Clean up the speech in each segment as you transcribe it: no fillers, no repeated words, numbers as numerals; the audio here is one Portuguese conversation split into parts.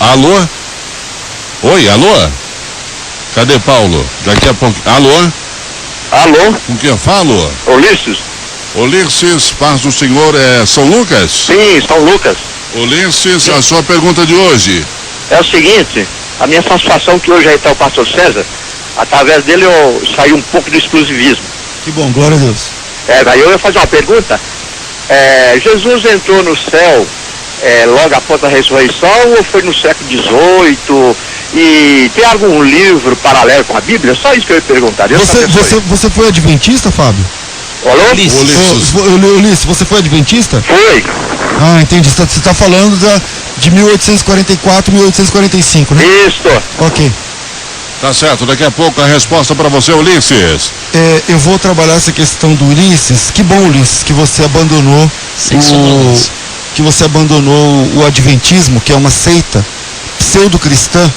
Alô? Oi, alô? Cadê Paulo? Daqui a pouco. Alô? Alô? Com quem eu falo? Ulisses? Ulisses, paz do Senhor, é São Lucas? Sim, São Lucas. Ulisses, a sua pergunta de hoje. É o seguinte, a minha satisfação que hoje aí está o pastor César, através dele eu saí um pouco do exclusivismo. Que bom, glória a Deus. Daí eu ia fazer uma pergunta. Jesus entrou no céu logo após a ressurreição ou foi no século XVIII? E tem algum livro paralelo com a Bíblia? Só isso que eu ia perguntar. Você foi adventista, Fábio? Alô? Ulisses, você foi adventista? Foi. Ah, entendi. Você está falando de 1844, 1845, né? Isso. Ok. Tá certo, daqui a pouco a resposta para você, Ulisses. Eu vou trabalhar essa questão do Ulisses. Que bom, Ulisses, que você abandonou o adventismo, que é uma seita pseudo-cristã.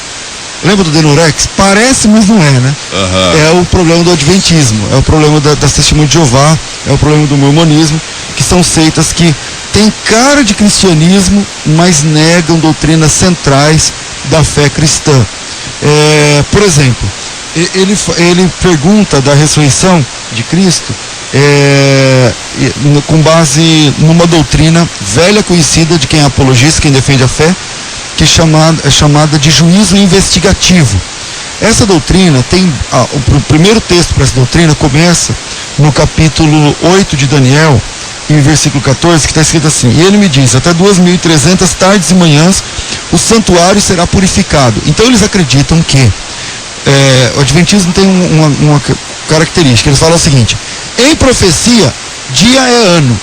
Lembra do Denorex? Parece, mas não é, né? Uhum. É o problema do adventismo, é o problema das testemunhas de Jeová, é o problema do mormonismo, que são seitas que têm cara de cristianismo, mas negam doutrinas centrais da fé cristã. Por exemplo, ele pergunta da ressurreição de Cristo com base numa doutrina velha conhecida de quem é apologista, quem defende a fé, que é chamada de juízo investigativo. Essa doutrina tem, o primeiro texto para essa doutrina começa no capítulo 8 de Daniel, em versículo 14, que está escrito assim: e ele me diz, até 2.300 tardes e manhãs o santuário será purificado. Então eles acreditam que o adventismo tem uma característica, eles falam o seguinte: em profecia, dia é ano.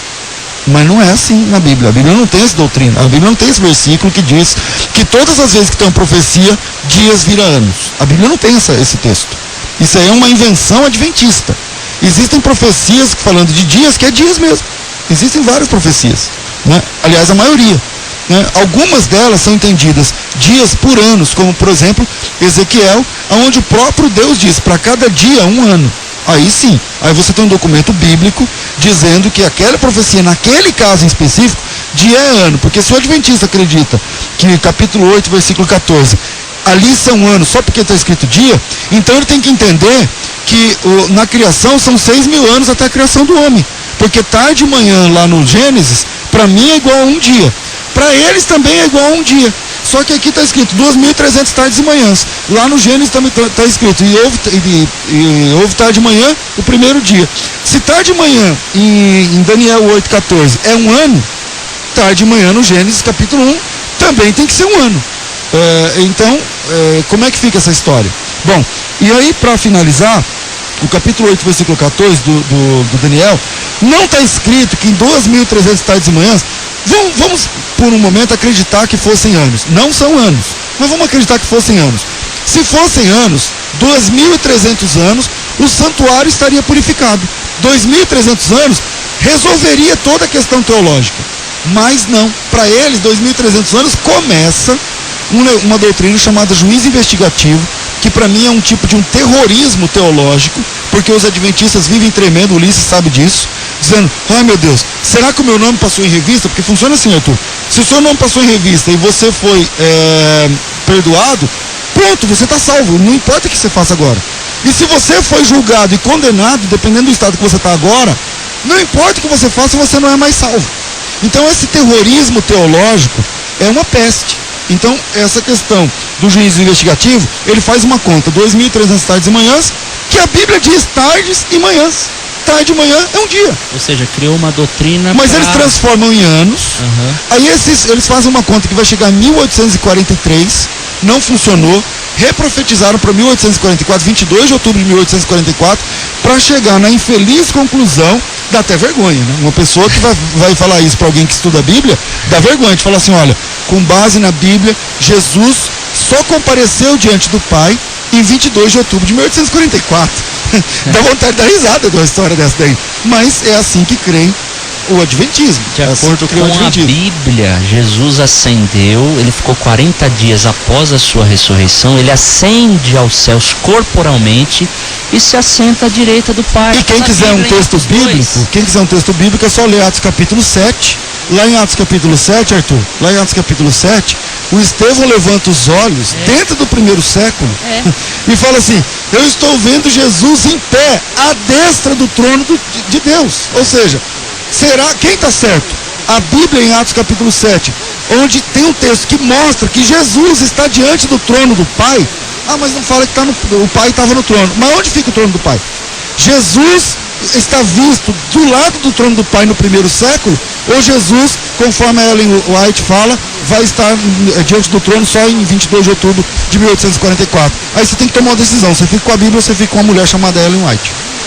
Mas não é assim na Bíblia. A Bíblia não tem essa doutrina. A Bíblia não tem esse versículo que diz que todas as vezes que tem uma profecia, dias vira anos. A Bíblia não tem esse texto. Isso aí é uma invenção adventista. Existem profecias falando de dias, que é dias mesmo. Existem várias profecias, né? Aliás, a maioria, né? Algumas delas são entendidas dias por anos, como por exemplo Ezequiel, onde o próprio Deus diz para cada dia um ano. Aí sim, aí você tem um documento bíblico dizendo que aquela profecia, naquele caso em específico, dia é ano. Porque se o adventista acredita que capítulo 8, versículo 14, ali são anos só porque está escrito dia, então ele tem que entender que na criação são 6.000 anos até a criação do homem. Porque tarde e manhã lá no Gênesis, para mim é igual a um dia. Para eles também é igual a um dia. Só que aqui está escrito 2.300 tardes e manhãs. Lá no Gênesis também está escrito e houve tarde e manhã o primeiro dia. Se tarde e manhã em Daniel 8,14 é um ano, tarde e manhã no Gênesis capítulo 1 também tem que ser um ano. Então, como é que fica essa história? Bom, e aí para finalizar, o capítulo 8, versículo 14 do Daniel, não está escrito que em 2.300 tardes e manhãs, vamos por um momento acreditar que fossem anos. Não são anos, mas vamos acreditar que fossem anos. Se fossem anos, 2.300 anos, o santuário estaria purificado. 2.300 anos resolveria toda a questão teológica. Mas não, para eles 2.300 anos começa uma doutrina chamada juízo investigativo, que para mim é um tipo de um terrorismo teológico, porque os adventistas vivem tremendo, o Ulisses sabe disso, dizendo, ai meu Deus, será que o meu nome passou em revista? Porque funciona assim, Arthur, se o seu nome passou em revista e você foi perdoado, pronto, você está salvo, não importa o que você faça agora. E se você foi julgado e condenado, dependendo do estado que você está agora, não importa o que você faça, você não é mais salvo. Então esse terrorismo teológico é uma peste. Então essa questão do juízo investigativo, ele faz uma conta, 2.300 tardes e manhãs, que a Bíblia diz tardes e manhãs. Tarde e manhã é um dia. Ou seja, criou uma doutrina. Mas eles transformam em anos. Aí eles fazem uma conta que vai chegar em 1843, não funcionou, reprofetizaram para 1844, 22 de outubro de 1844, para chegar na infeliz conclusão, dá até vergonha, né? Uma pessoa que vai falar isso para alguém que estuda a Bíblia, dá vergonha de falar assim, olha, com base na Bíblia, Jesus só compareceu diante do Pai em 22 de outubro de 1844. Dá vontade de dar risada de uma história dessa daí. Mas é assim que creem o Adventismo. De acordo com a Bíblia, Jesus ascendeu, ele ficou 40 dias após a sua ressurreição, ele ascende aos céus corporalmente e se assenta à direita do Pai. E quem quiser um texto bíblico, é só ler Atos capítulo 7. Lá em Atos capítulo 7, Arthur, lá em Atos capítulo 7, o Estevão levanta os olhos dentro do primeiro século e fala assim: eu estou vendo Jesus em pé, à destra do trono de Deus. Ou seja, quem está certo? A Bíblia em Atos capítulo 7, onde tem um texto que mostra que Jesus está diante do trono do Pai. Ah, mas não fala que o Pai estava no trono. Mas onde fica o trono do Pai? Jesus está visto do lado do trono do Pai no primeiro século, ou Jesus, conforme a Ellen White fala, vai estar diante do trono só em 22 de outubro de 1844. Aí você tem que tomar uma decisão: você fica com a Bíblia ou você fica com uma mulher chamada Ellen White.